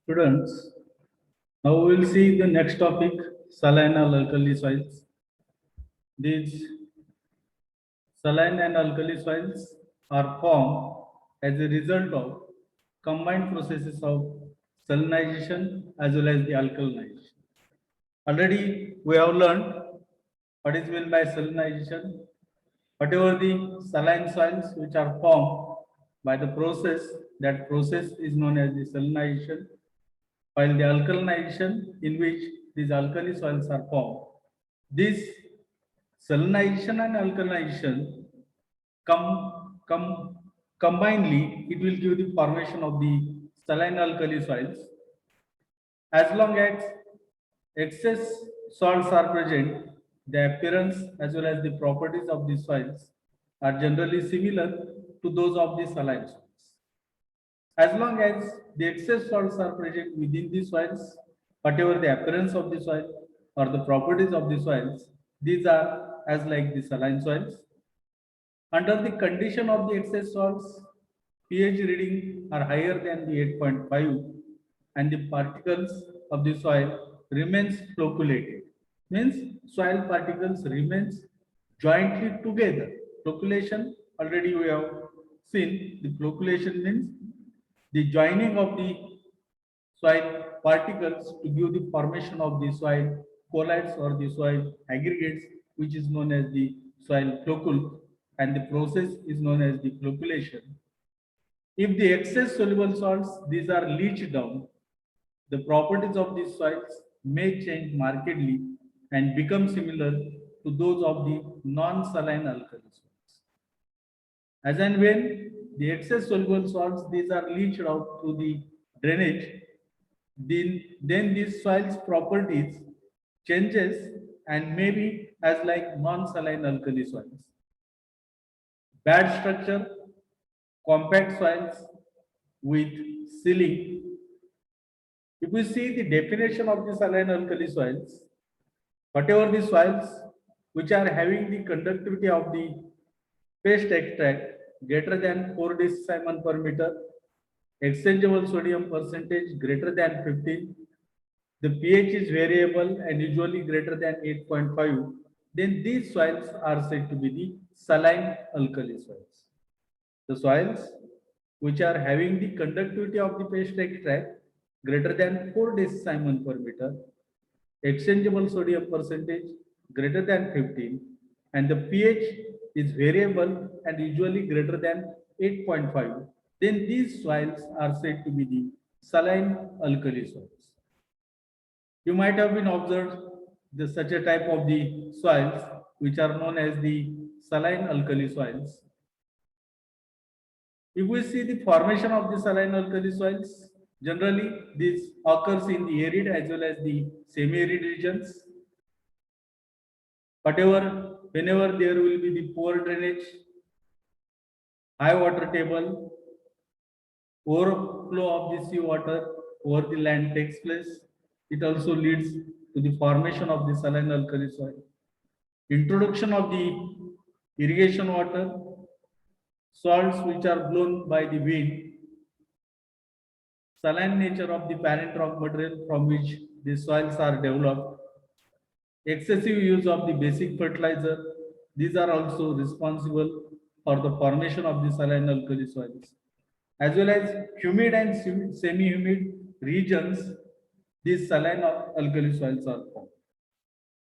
Students, now we will see the next topic, saline and alkali soils. These saline and alkali soils are formed as a result of combined processes of salinization as well as the alkalinization. Already we have learned what is meant by salinization. Whatever the saline soils which are formed by the process, that process is known as the salinization, while the alkalinization in which these alkali soils are formed. This salinization and alkalinization come combinedly, it will give the formation of the saline alkali soils. As long as excess salts are present, the appearance as well as the properties of the soils are generally similar to those of the saline soils. As long as the excess salts are present within the soils, whatever the appearance of the soil or the properties of the soils, these are as like the saline soils. Under the condition of the excess salts, pH reading are higher than the 8.5 and the particles of the soil remains flocculated. Means soil particles remains jointly together. Flocculation, already we have seen the flocculation means the joining of the soil particles to give the formation of the soil colloids or the soil aggregates, which is known as the soil floccule, and the process is known as the flocculation. If the excess soluble salts, these are leached down, the properties of these soils may change markedly and become similar to those of the non-saline alkali soils. As and when the excess soluble salts, these are leached out through the drainage, then these soils properties changes and maybe as like non-saline alkali soils. Bad structure, compact soils with sealing. If we see the definition of the saline alkali soils, whatever the soils which are having the conductivity of the paste extract greater than 4 decimol per meter, exchangeable sodium percentage greater than 15, the pH is variable and usually greater than 8.5, then these soils are said to be the saline alkali soils. The soils which are having the conductivity of the paste extract greater than 4 decimol per meter, exchangeable sodium percentage greater than 15, and the pH is variable and usually greater than 8.5, then these soils are said to be the saline alkali soils. You might have been observed such a type of the soils which are known as the saline alkali soils. If we see the formation of the saline alkali soils, generally this occurs in the arid as well as the semi-arid regions. Whenever there will be the poor drainage, high water table, overflow of the sea water over the land takes place, it also leads to the formation of the saline alkali soil. Introduction of the irrigation water, salts which are blown by the wind, saline nature of the parent rock material from which the soils are developed, excessive use of the basic fertilizer, these are also responsible for the formation of the saline alkali soils. As well as humid and semi-humid regions, these saline alkali soils are formed.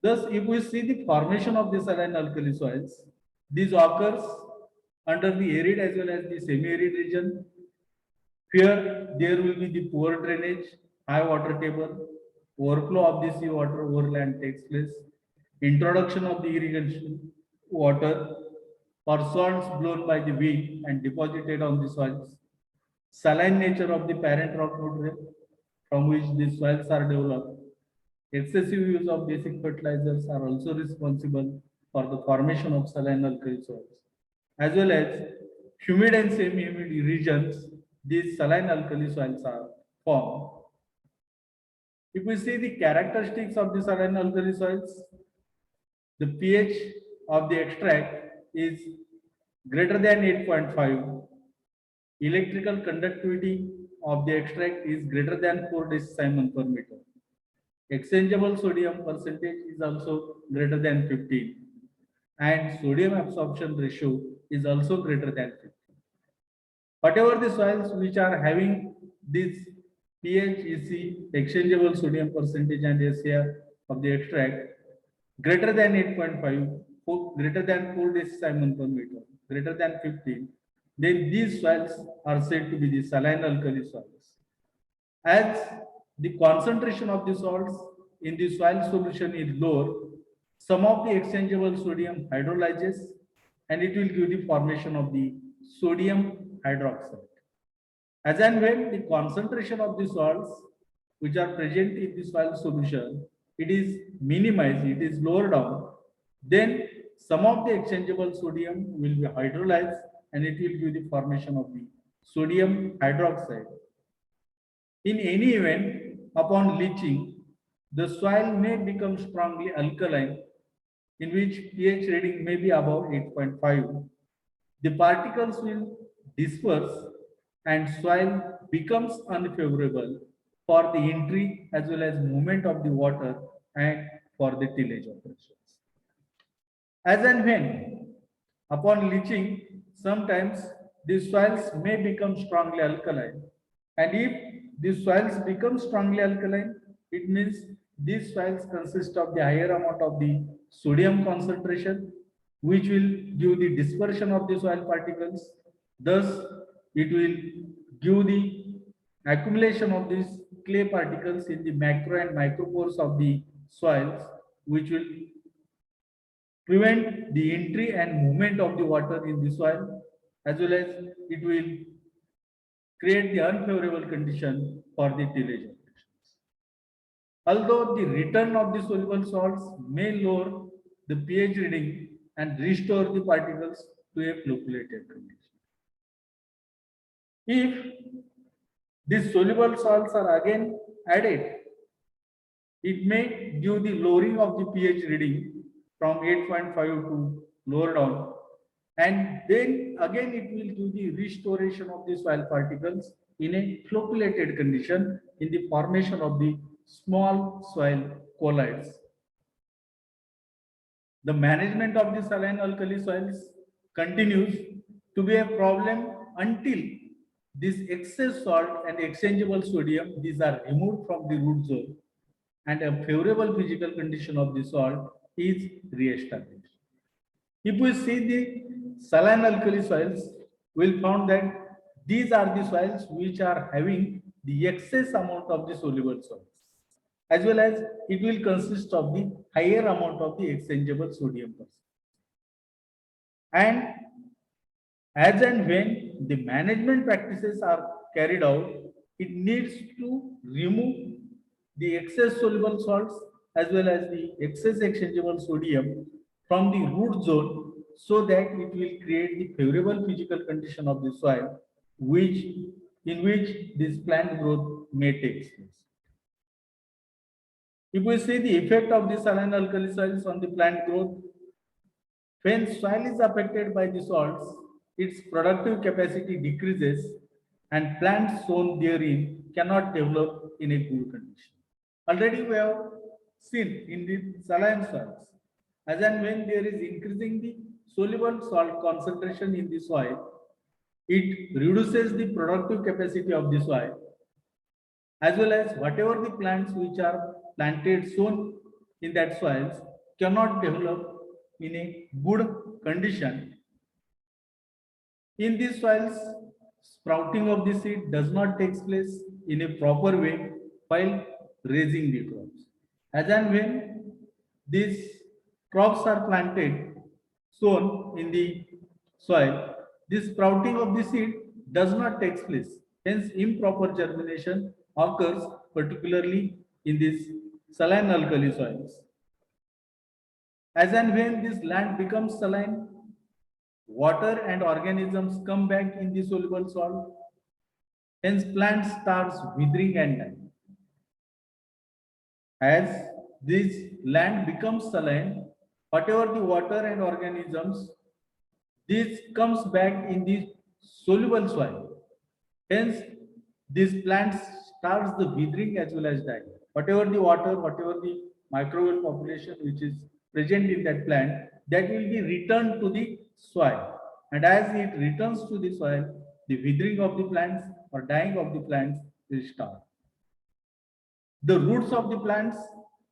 Thus, if we see the formation of the saline alkali soils, this occurs under the arid as well as the semi-arid region. Here, there will be the poor drainage, high water table, overflow of the sea water over land takes place, introduction of the irrigation water or salts blown by the wind and deposited on the soils, saline nature of the parent rock material from which the soils are developed, excessive use of basic fertilizers are also responsible for the formation of saline alkali soils. As well as humid and semi-humid regions, these saline alkali soils are formed. If we see the characteristics of the saline alkali soils, the pH of the extract is greater than 8.5. Electrical conductivity of the extract is greater than 4 decimol per meter. Exchangeable sodium percentage is also greater than 15, and sodium absorption ratio is also greater than 15. Whatever the soils which are having this pH, EC, exchangeable sodium percentage and SAR of the extract greater than 8.5, greater than 4 decimol per meter, greater than 15, then these soils are said to be the saline alkali soils. As the concentration of the salts in the soil solution is lower, some of the exchangeable sodium hydrolyzes and it will give the formation of the sodium hydroxide. As and when the concentration of the salts which are present in the soil solution, it is minimized, it is lowered down, then some of the exchangeable sodium will be hydrolyzed and it will give the formation of the sodium hydroxide. In any event, upon leaching, the soil may become strongly alkaline, in which pH reading may be above 8.5. The particles will disperse and soil becomes unfavorable for the entry as well as movement of the water and for the tillage operations. As and when, upon leaching, sometimes the soils may become strongly alkaline, and if these soils become strongly alkaline, it means these soils consist of the higher amount of the sodium concentration, which will give the dispersion of the soil particles. Thus, it will give the accumulation of these clay particles in the macro and micropores of the soils, which will prevent the entry and movement of the water in the soil, as well as it will create the unfavorable condition for the tillage operations. Although the return of the soluble salts may lower the pH reading and restore the particles to a flocculated condition. If these soluble salts are again added, it may give the lowering of the pH reading from 8.5 to lower down, and then again it will give the restoration of the soil particles in a flocculated condition in the formation of the small soil colloids. The management of the saline alkali soils continues to be a problem until this excess salt and exchangeable sodium, these are removed from the root zone and a favorable physical condition of the salt is re-established. If we see the saline alkali soils, we'll find that these are the soils which are having the excess amount of the soluble salts, as well as it will consist of the higher amount of the exchangeable sodium percentage. And as and when the management practices are carried out, it needs to remove the excess soluble salts as well as the excess exchangeable sodium from the root zone so that it will create the favorable physical condition of the soil in which this plant growth may take place. If we see the effect of the saline alkali soils on the plant growth, when soil is affected by the salts, its productive capacity decreases and plants sown therein cannot develop in a good condition. Already we have seen in the saline soils, as and when there is increasing the soluble salt concentration in the soil, it reduces the productive capacity of the soil, as well as whatever the plants which are planted sown in that soils cannot develop in a good condition. In these soils, sprouting of the seed does not take place in a proper way while raising the crops. As and when these crops are planted, sown in the soil, this sprouting of the seed does not take place. Hence, improper germination occurs particularly in these saline alkali soils. As and when this land becomes saline, water and organisms come back in the soluble salt. Hence, plant starts withering and dying. As this land becomes saline, whatever the water and organisms, this comes back in the soluble soil. Hence, these plants starts the withering as well as dying. Whatever the water, whatever the microbial population which is present in that plant, that will be returned to the soil. And as it returns to the soil, the withering of the plants or dying of the plants will start. The roots of the plants,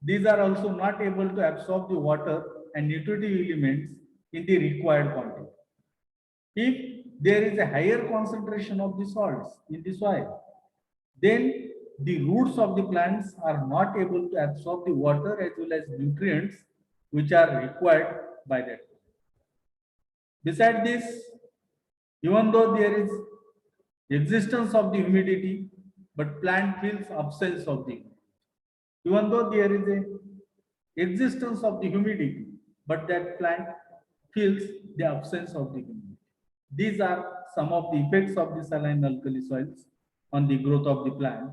these are also not able to absorb the water and nutritive elements in the required quantity. If there is a higher concentration of the salts in the soil, then the roots of the plants are not able to absorb the water as well as nutrients which are required by that. Besides this, even though there is existence of the humidity, but plant feels absence of the humidity. Even though there is a existence of the humidity, but that plant feels the absence of the humidity. These are some of the effects of the saline alkali soils on the growth of the plant.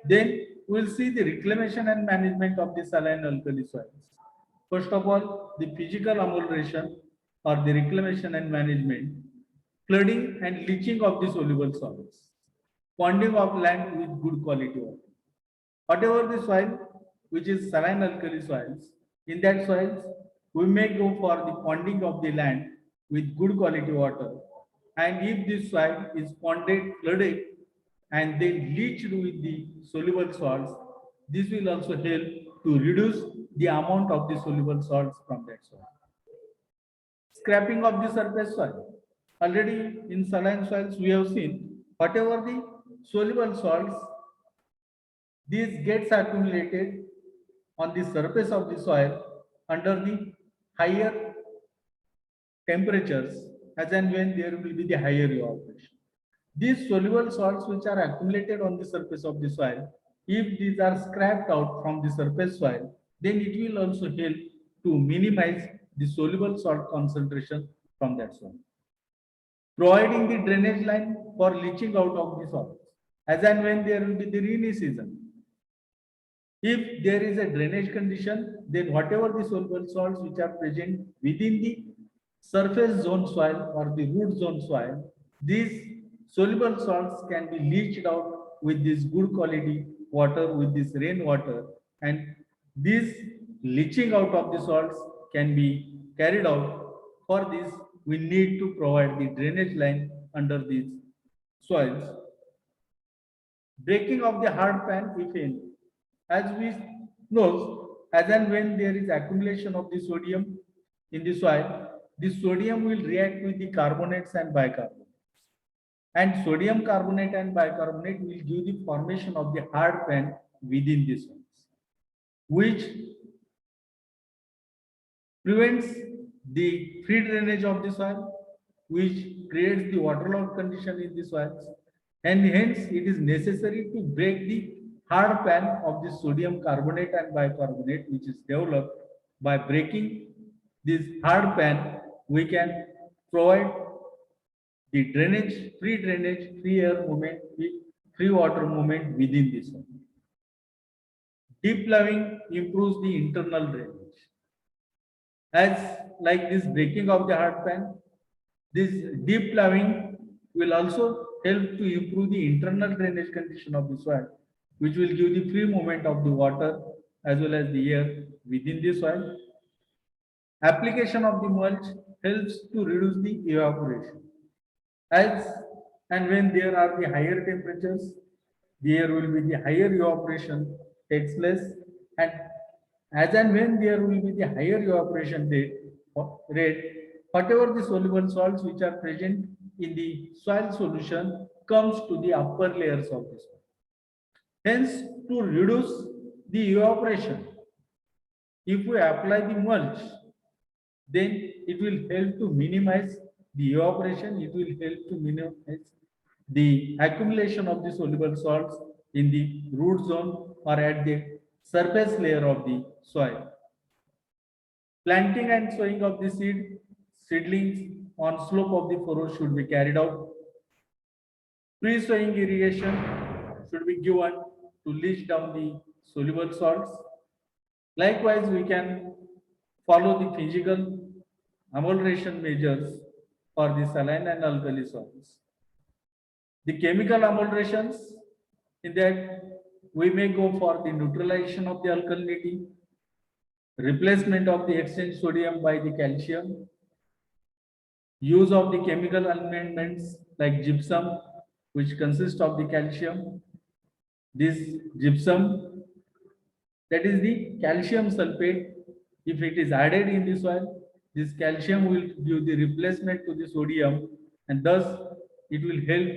Then we will see the reclamation and management of the saline alkali soils. First of all, the physical amelioration or the reclamation and management, flooding and leaching of the soluble soils, ponding of land with good quality water. Whatever the soil which is saline alkali soils, in that soils we may go for the ponding of the land with good quality water. And if this soil is ponded, flooded, and then leached with the soluble salts, this will also help to reduce the amount of the soluble salts from that soil. Scrapping of the surface soil. Already in saline soils we have seen whatever the soluble salts, these gets accumulated on the surface of the soil under the higher temperatures as and when there will be the higher evaporation. These soluble salts which are accumulated on the surface of the soil, if these are scraped out from the surface soil, then it will also help to minimize the soluble salt concentration from that soil. Providing the drainage line for leaching out of the soil as and when there will be the rainy season. If there is a drainage condition, then whatever the soluble salts which are present within the surface zone soil or the root zone soil, these soluble salts can be leached out with this good quality water, with this rainwater, and this leaching out of the salts can be carried out. For this, we need to provide the drainage line under these soils. Breaking of the hard pan, if any. As we know, as and when there is accumulation of the sodium in the soil, the sodium will react with the carbonates and bicarbonates. And sodium carbonate and bicarbonate will give the formation of the hard pan within the soils, which prevents the free drainage of the soil, which creates the waterlogged condition in the soils, and hence it is necessary to break the hard pan of the sodium carbonate and bicarbonate which is developed. By breaking this hard pan, we can provide the drainage, free air movement, free water movement within the soil. Deep ploughing improves the internal drainage. As like this breaking of the hard pan, this deep ploughing will also help to improve the internal drainage condition of the soil, which will give the free movement of the water as well as the air within the soil. Application of the mulch helps to reduce the evaporation. As and when there are the higher temperatures, there will be the higher evaporation takes place, and as and when there will be the higher evaporation rate, whatever the soluble salts which are present in the soil solution comes to the upper layers of the soil. Hence, to reduce the evaporation, if we apply the mulch, then it will help to minimize the evaporation, it will help to minimize the accumulation of the soluble salts in the root zone or at the surface layer of the soil. Planting and sowing of the seedlings on slope of the furrow should be carried out. Pre-sowing irrigation should be given to leach down the soluble salts. Likewise, we can follow the physical amelioration measures for the saline and alkali soils. The chemical ameliorations In that, we may go for the neutralization of the alkalinity, replacement of the exchange sodium by the calcium, use of the chemical amendments like gypsum, which consists of the calcium. This gypsum, that is the calcium sulfate, if it is added in the soil, this calcium will give the replacement to the sodium, and thus it will help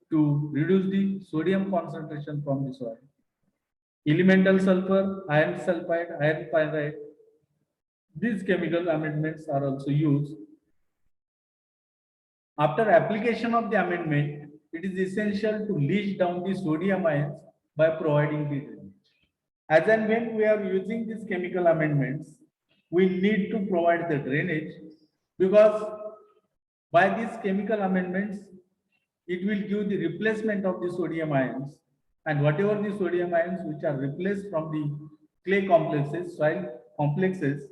to reduce the sodium concentration from the soil. Elemental sulfur, iron sulfide, iron pyrite, these chemical amendments are also used. After application of the amendment, it is essential to leach down the sodium ions by providing the drainage. As and when we are using these chemical amendments, we need to provide the drainage, because by these chemical amendments, it will give the replacement of the sodium ions, and whatever the sodium ions which are replaced from the clay complexes, soil complexes,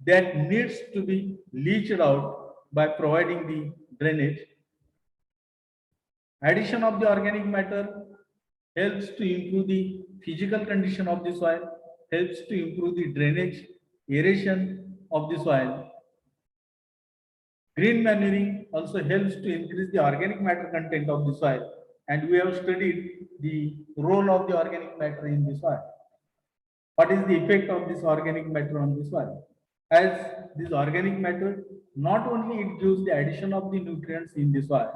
that needs to be leached out by providing the drainage. Addition of the organic matter helps to improve the physical condition of the soil, helps to improve the drainage, aeration of the soil. Green manuring also helps to increase the organic matter content of the soil, and we have studied the role of the organic matter in the soil. What is the effect of this organic matter on the soil? As this organic matter, not only it gives the addition of the nutrients in the soil,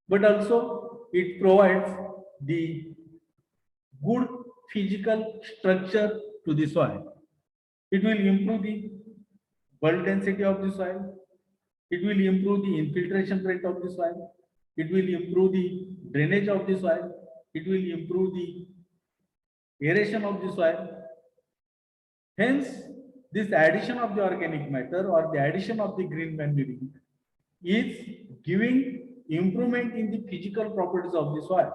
but also it provides the good physical structure to the soil. It will improve the bulk density of the soil. It will improve the infiltration rate of the soil. It will improve the drainage of the soil. It will improve the aeration of the soil. Hence, this addition of the organic matter or the addition of the green manure is giving improvement in the physical properties of the soil.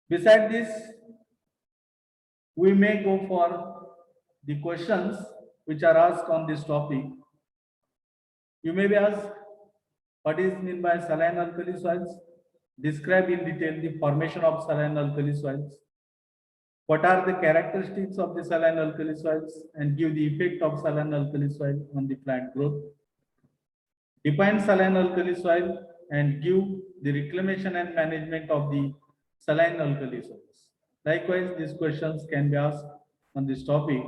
Besides this, we may go for the questions which are asked on this topic. You may be asked, what is meant by saline alkali soils? Describe in detail the formation of saline alkali soils. What are the characteristics of the saline alkali soils, and give the effect of saline alkali soil on the plant growth. Define saline alkali soil and give the reclamation and management of the saline alkali soils. Likewise, these questions can be asked on this topic